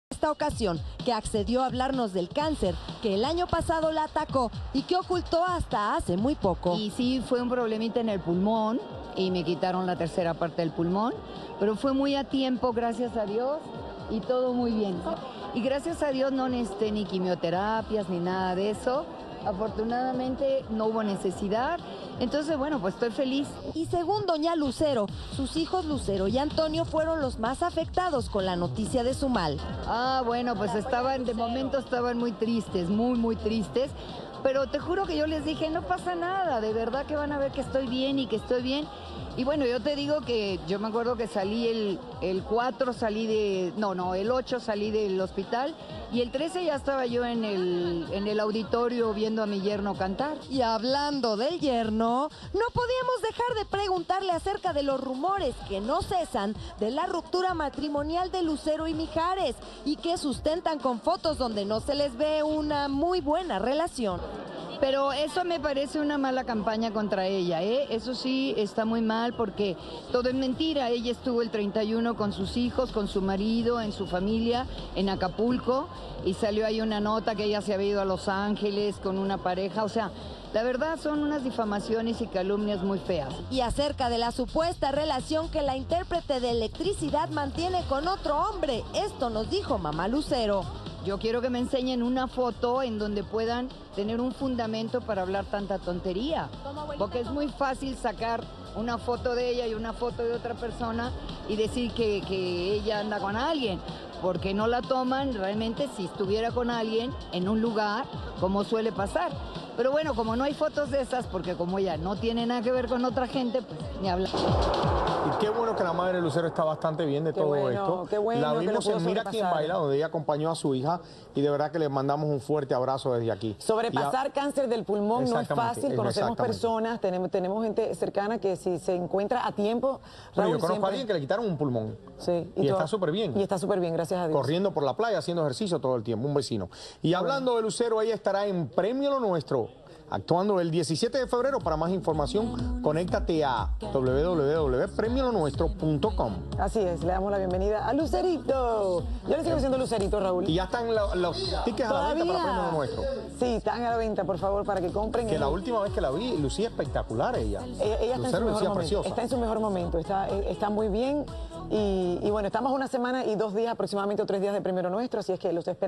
Esta ocasión, que accedió a hablarnos del cáncer que el año pasado la atacó y que ocultó hasta hace muy poco. Y sí, fue un problemita en el pulmón y me quitaron la tercera parte del pulmón, pero fue muy a tiempo, gracias a Dios, y todo muy bien. Y gracias a Dios no necesité ni quimioterapias ni nada de eso. Afortunadamente no hubo necesidad, entonces bueno, pues estoy feliz. Y según doña Lucero, sus hijos Lucero y Antonio fueron los más afectados con la noticia de su mal. Bueno, pues de momento estaban muy tristes, muy tristes, pero te juro que yo les dije, no pasa nada, de verdad que van a ver que estoy bien y que estoy bien. Y bueno, yo te digo que yo me acuerdo que salí el 4, el 8 salí del hospital y el 13 ya estaba yo en el auditorio viendo a mi yerno cantar. Y hablando del yerno, no podíamos dejar de preguntarle acerca de los rumores que no cesan de la ruptura matrimonial de Lucero y Mijares y que sustentan con fotos donde no se les ve una muy buena relación. Pero eso me parece una mala campaña contra ella, ¿eh? Eso sí está muy mal porque todo es mentira. Ella estuvo el 31 con sus hijos, con su marido, en su familia, en Acapulco, y salió ahí una nota que ella se había ido a Los Ángeles con una pareja. O sea, la verdad son unas difamaciones y calumnias muy feas. Y acerca de la supuesta relación que la intérprete de Electricidad mantiene con otro hombre, esto nos dijo mamá Lucero. Yo quiero que me enseñen una foto en donde puedan tener un fundamento para hablar tanta tontería. Porque es muy fácil sacar una foto de ella y una foto de otra persona y decir que ella anda con alguien. Porque no la toman realmente si estuviera con alguien en un lugar, como suele pasar. Pero bueno, como no hay fotos de esas, porque como ella no tiene nada que ver con otra gente, pues ni hablar. Y qué bueno que la madre de Lucero está bastante bien de todo esto. Qué bueno la que vimos lo pudo en Mira Quién Baila, donde ella acompañó a su hija, y de verdad que le mandamos un fuerte abrazo desde aquí. Sobrepasar cáncer del pulmón no es fácil, conocemos personas, tenemos gente cercana que si se encuentra a tiempo... Bueno, yo conozco a alguien que le quitaron un pulmón. Sí, y está súper bien. Y está súper bien, gracias a Dios. Corriendo por la playa, haciendo ejercicio todo el tiempo, un vecino. Y hablando de Lucero, ella estará en Premio Lo Nuestro, actuando el 17 de febrero. Para más información, conéctate a www.premiolonuestro.com. Así es, le damos la bienvenida a Lucerito. Yo le sigo diciendo Lucerito, Raúl. Y ya están los tickets a la venta para Premio Lo Nuestro. Sí, están a la venta, por favor, para que compren. Que la última vez que la vi, lucía espectacular ella. Ella está en su mejor momento. Está en su mejor momento, está muy bien. Y bueno, estamos una semana y 2 días, aproximadamente 3 días de Premio Lo Nuestro, así es que los esperamos.